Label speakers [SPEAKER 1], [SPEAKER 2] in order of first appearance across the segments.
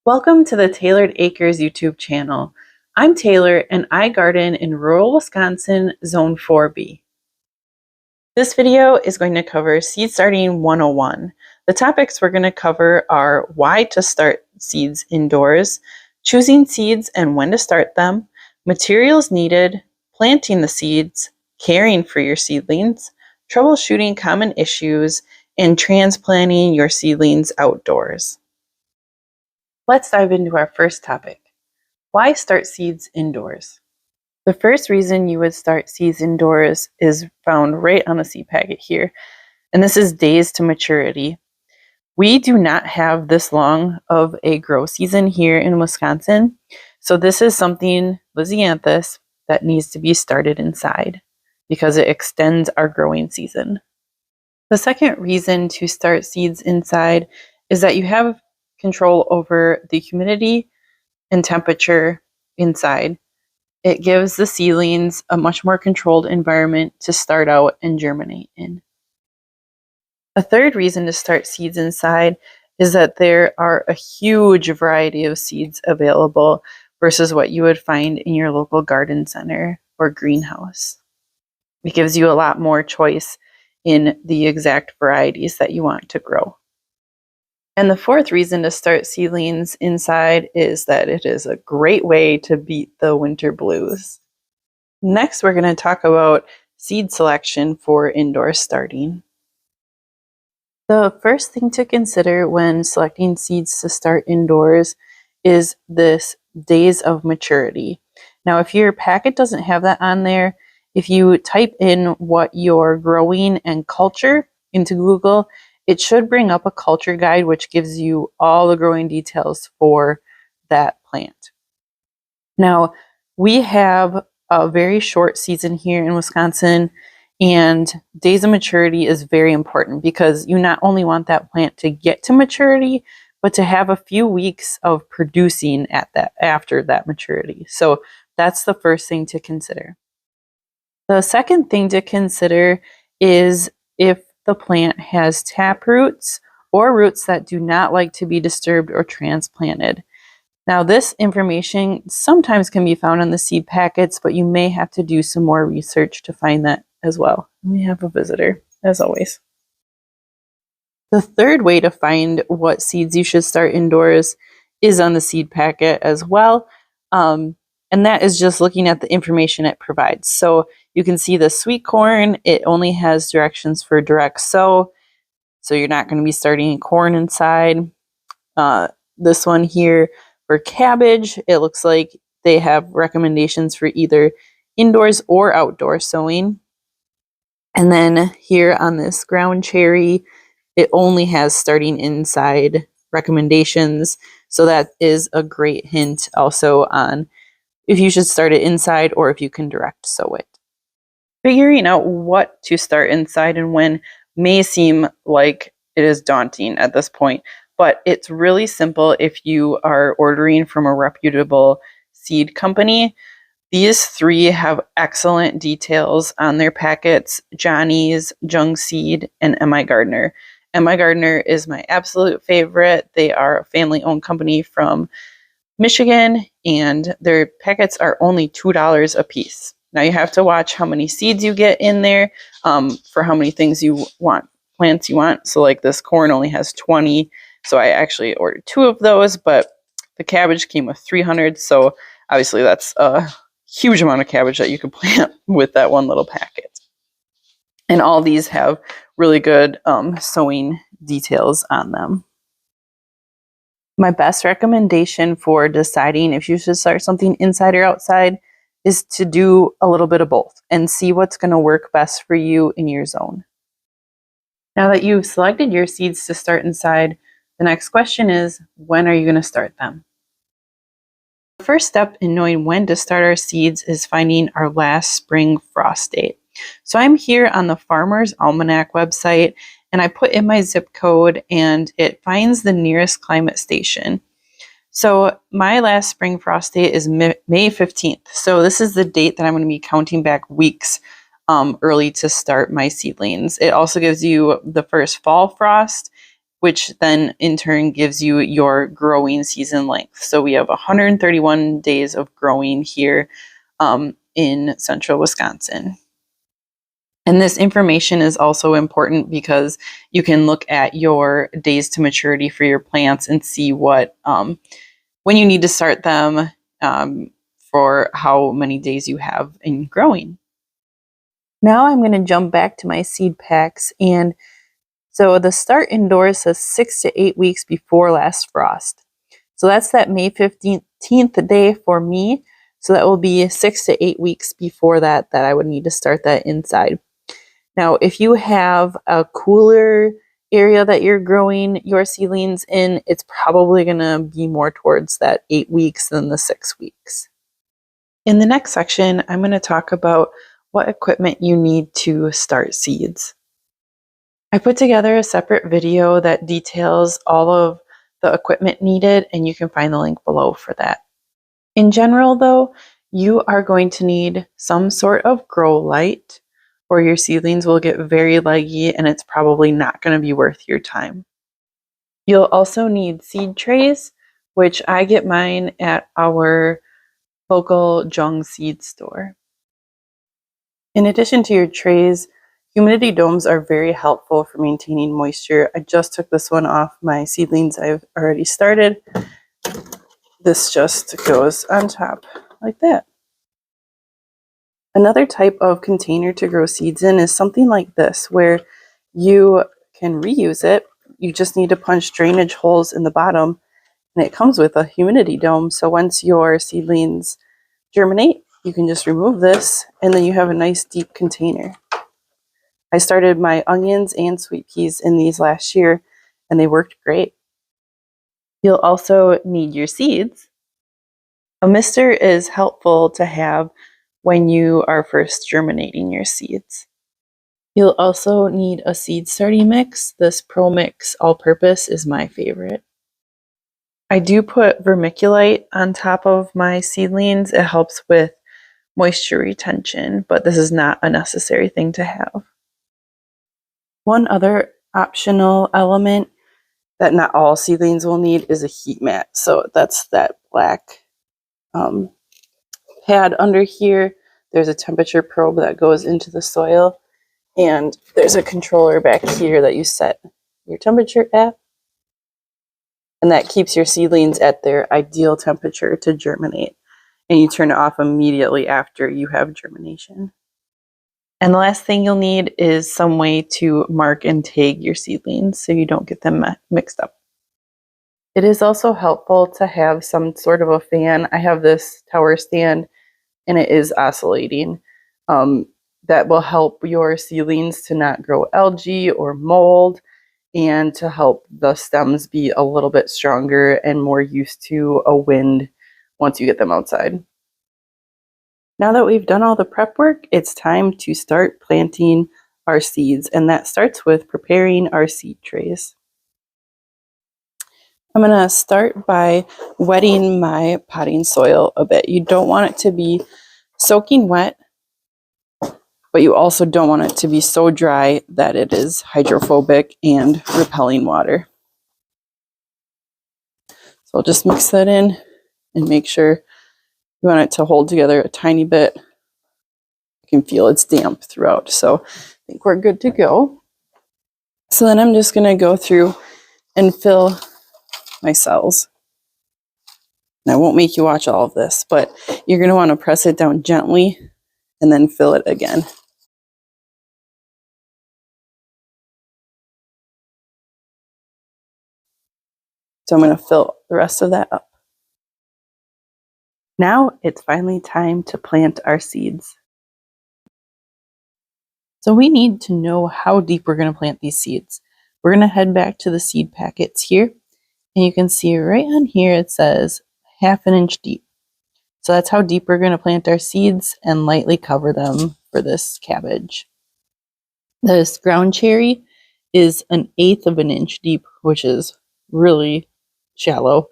[SPEAKER 1] Welcome to the Tailored Acres YouTube channel. I'm Taylor and I garden in rural Wisconsin, Zone 4B. This video is going to cover Seed Starting 101. The topics we're going to cover are why to start seeds indoors, choosing seeds and when to start them, materials needed, planting the seeds, caring for your seedlings, troubleshooting common issues, and transplanting your seedlings outdoors. Let's dive into our first topic. Why start seeds indoors? The first reason you would start seeds indoors is found right on the seed packet here, and this is days to maturity. We do not have this long of a grow season here in Wisconsin, so this is something, Lysianthus, that needs to be started inside because it extends our growing season. The second reason to start seeds inside is that you have control over the humidity and temperature inside. It gives the seedlings a much more controlled environment to start out and germinate in. A third reason to start seeds inside is that there are a huge variety of seeds available versus what you would find in your local garden center or greenhouse. It gives you a lot more choice in the exact varieties that you want to grow. And the fourth reason to start seedlings inside is that it is a great way to beat the winter blues. Next, we're going to talk about seed selection for indoor starting. The first thing to consider when selecting seeds to start indoors is this days of maturity. Now, if your packet doesn't have that on there, if you type in what you're growing and culture into Google, it should bring up a culture guide which gives you all the growing details for that plant. Now, we have a very short season here in Wisconsin, and days of maturity is very important because you not only want that plant to get to maturity, but to have a few weeks of producing after that maturity. So that's the first thing to consider. The second thing to consider is if the plant has tap roots or roots that do not like to be disturbed or transplanted. Now, this information sometimes can be found on the seed packets, but you may have to do some more research to find that as well. We have a visitor, as always. The third way to find what seeds you should start indoors is on the seed packet as well. And that is just looking at the information it provides. So you can see the sweet corn, it only has directions for direct sow. So you're not going to be starting corn inside. This one here for cabbage, it looks like they have recommendations for either indoors or outdoor sowing. And then here on this ground cherry, it only has starting inside recommendations. So that is a great hint also on if you should start it inside or if you can direct sow it. Figuring out what to start inside and when may seem like it is daunting at this point, but it's really simple if you are ordering from a reputable seed company. These three have excellent details on their packets: Johnny's, Jung Seed, and M.I. Gardner. M.I. Gardner is my absolute favorite. They are a family-owned company from Michigan, and their packets are only $2 a piece. Now you have to watch how many seeds you get in there for how many things you want, plants you want. So like this corn only has 20, so I actually ordered 2 of those, but the cabbage came with 300, so obviously that's a huge amount of cabbage that you could plant with that one little packet. And all these have really good sowing details on them. My best recommendation for deciding if you should start something inside or outside is to do a little bit of both and see what's going to work best for you in your zone. Now that you've selected your seeds to start inside, the next question is, when are you going to start them? The first step in knowing when to start our seeds is finding our last spring frost date. So I'm here on the Farmer's Almanac website, and I put in my zip code and it finds the nearest climate station. So my last spring frost date is May 15th. So this is the date that I'm going to be counting back weeks early to start my seedlings. It also gives you the first fall frost which then in turn gives you your growing season length. So we have 131 days of growing here in central Wisconsin. And this information is also important because you can look at your days to maturity for your plants and see what when you need to start them for how many days you have in growing. Now I'm going to jump back to my seed packs, and so the start indoors says 6 to 8 weeks before last frost. So that's that May 15th day for me. So that will be 6 to 8 weeks before that I would need to start that inside. Now, if you have a cooler area that you're growing your seedlings in, it's probably going to be more towards that 8 weeks than the 6 weeks. In the next section, I'm going to talk about what equipment you need to start seeds. I put together a separate video that details all of the equipment needed, and you can find the link below for that. In general, though, you are going to need some sort of grow light, or your seedlings will get very leggy and it's probably not going to be worth your time. You'll also need seed trays, which I get mine at our local Jung seed store. In addition to your trays, humidity domes are very helpful for maintaining moisture. I just took this one off my seedlings I've already started. This just goes on top like that. Another type of container to grow seeds in is something like this, where you can reuse it. You just need to punch drainage holes in the bottom, and it comes with a humidity dome. So once your seedlings germinate, you can just remove this, and then you have a nice deep container. I started my onions and sweet peas in these last year, and they worked great. You'll also need your seeds. A mister is helpful to have when you are first germinating your seeds. You'll also need a seed starting mix. This Pro Mix all-purpose is my favorite. I do put vermiculite on top of my seedlings. It helps with moisture retention, but this is not a necessary thing to have. One other optional element that not all seedlings will need is a heat mat. So that's that black pad under here. There's a temperature probe that goes into the soil, and there's a controller back here that you set your temperature at, and that keeps your seedlings at their ideal temperature to germinate, and you turn it off immediately after you have germination. And the last thing you'll need is some way to mark and tag your seedlings so you don't get them mixed up. It is also helpful to have some sort of a fan. I have this tower stand, and it is oscillating. That will help your seedlings to not grow algae or mold, and to help the stems be a little bit stronger and more used to a wind once you get them outside. Now that we've done all the prep work, it's time to start planting our seeds, and that starts with preparing our seed trays. I'm going to start by wetting my potting soil a bit. You don't want it to be soaking wet, but you also don't want it to be so dry that it is hydrophobic and repelling water. So I'll just mix that in and make sure you want it to hold together a tiny bit. You can feel it's damp throughout, so I think we're good to go. So then I'm just going to go through and fill my cells. And I won't make you watch all of this, but you're going to want to press it down gently and then fill it again. So I'm going to fill the rest of that up. Now it's finally time to plant our seeds. So we need to know how deep we're going to plant these seeds. We're going to head back to the seed packets here, and you can see right on here it says 1/2 inch deep. So that's how deep we're going to plant our seeds, and lightly cover them for this cabbage. This ground cherry is 1/8 inch deep, which is really shallow.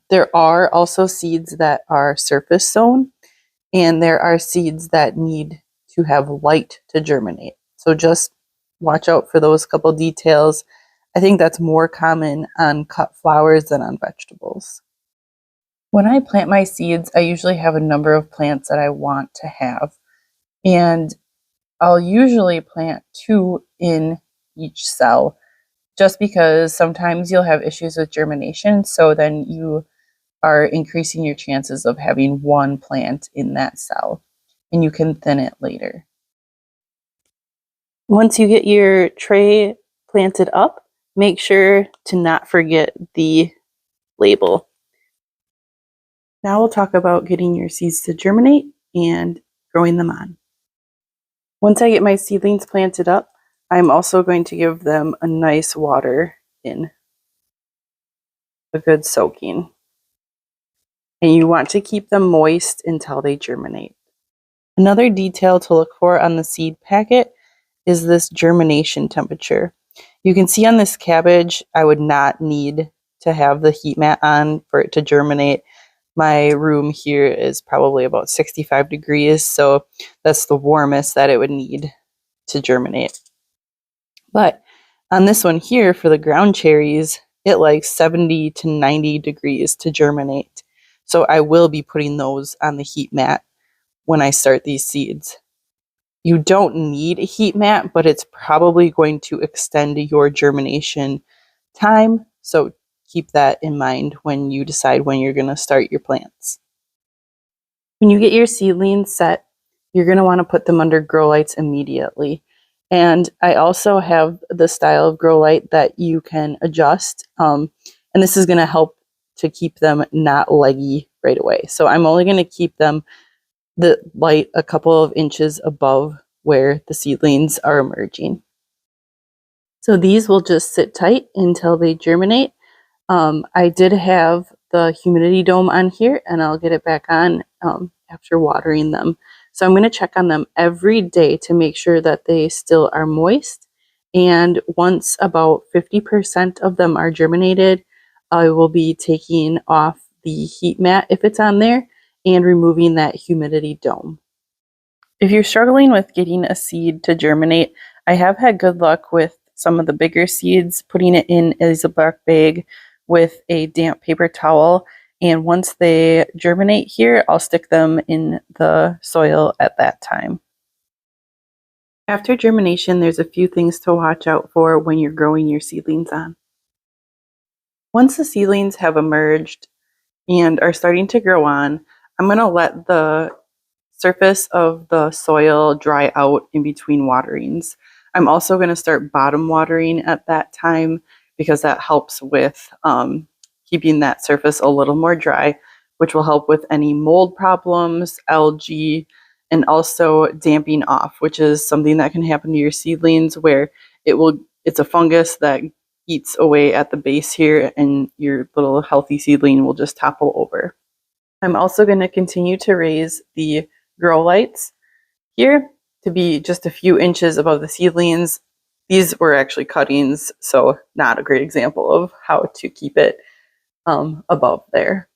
[SPEAKER 1] There are also seeds that are surface sown, and there are seeds that need to have light to germinate. So just watch out for those couple details. I think that's more common on cut flowers than on vegetables. When I plant my seeds, I usually have a number of plants that I want to have, and I'll usually plant 2 in each cell, just because sometimes you'll have issues with germination, so then you are increasing your chances of having 1 plant in that cell, and you can thin it later. Once you get your tray planted up, make sure to not forget the label. Now we'll talk about getting your seeds to germinate and growing them on. Once I get my seedlings planted up, I'm also going to give them a nice water in, a good soaking. And you want to keep them moist until they germinate. Another detail to look for on the seed packet is this germination temperature. You can see on this cabbage, I would not need to have the heat mat on for it to germinate. My room here is probably about 65 degrees, so that's the warmest that it would need to germinate. But on this one here, for the ground cherries, it likes 70 to 90 degrees to germinate. So I will be putting those on the heat mat when I start these seeds. You don't need a heat mat, but it's probably going to extend your germination time. So keep that in mind when you decide when you're going to start your plants. When you get your seedlings set, you're going to want to put them under grow lights immediately. And I also have the style of grow light that you can adjust. And this is going to help to keep them not leggy right away. So I'm only going to keep them the light a couple of inches above where the seedlings are emerging. So these will just sit tight until they germinate. I did have the humidity dome on here, and I'll get it back on after watering them. So I'm going to check on them every day to make sure that they still are moist. And once about 50% of them are germinated, I will be taking off the heat mat if it's on there and removing that humidity dome. If you're struggling with getting a seed to germinate, I have had good luck with some of the bigger seeds, putting it in a Ziploc bag with a damp paper towel. And once they germinate here, I'll stick them in the soil at that time. After germination, there's a few things to watch out for when you're growing your seedlings on. Once the seedlings have emerged and are starting to grow on, I'm going to let the surface of the soil dry out in between waterings. I'm also going to start bottom watering at that time because that helps with keeping that surface a little more dry, which will help with any mold problems, algae, and also damping off, which is something that can happen to your seedlings where it's a fungus that eats away at the base here and your little healthy seedling will just topple over. I'm also going to continue to raise the grow lights here to be just a few inches above the seedlings. These were actually cuttings, so not a great example of how to keep it above there.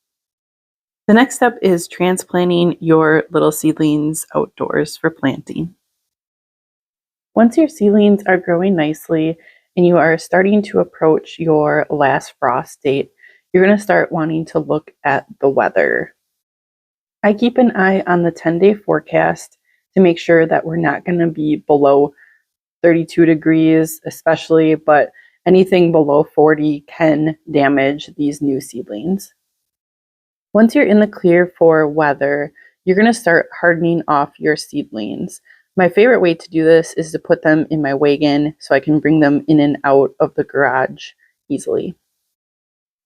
[SPEAKER 1] The next step is transplanting your little seedlings outdoors for planting. Once your seedlings are growing nicely and you are starting to approach your last frost date, you're going to start wanting to look at the weather. I keep an eye on the 10-day forecast to make sure that we're not going to be below 32 degrees, especially, but anything below 40 can damage these new seedlings. Once you're in the clear for weather, you're going to start hardening off your seedlings. My favorite way to do this is to put them in my wagon so I can bring them in and out of the garage easily.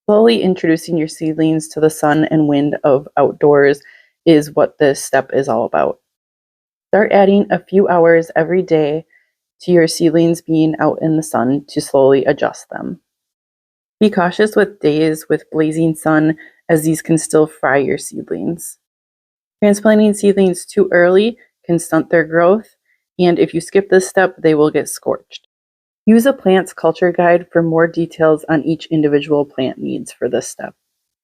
[SPEAKER 1] Slowly introducing your seedlings to the sun and wind of outdoors is what this step is all about. Start adding a few hours every day to your seedlings being out in the sun to slowly adjust them. Be cautious with days with blazing sun, as these can still fry your seedlings. Transplanting seedlings too early can stunt their growth, and if you skip this step, they will get scorched. Use a plant's culture guide for more details on each individual plant needs for this step.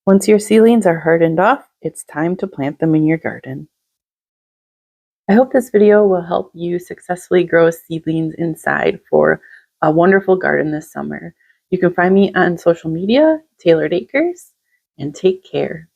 [SPEAKER 1] Once your seedlings are hardened off, it's time to plant them in your garden. I hope this video will help you successfully grow seedlings inside for a wonderful garden this summer. You can find me on social media, Tailored Acres, and take care.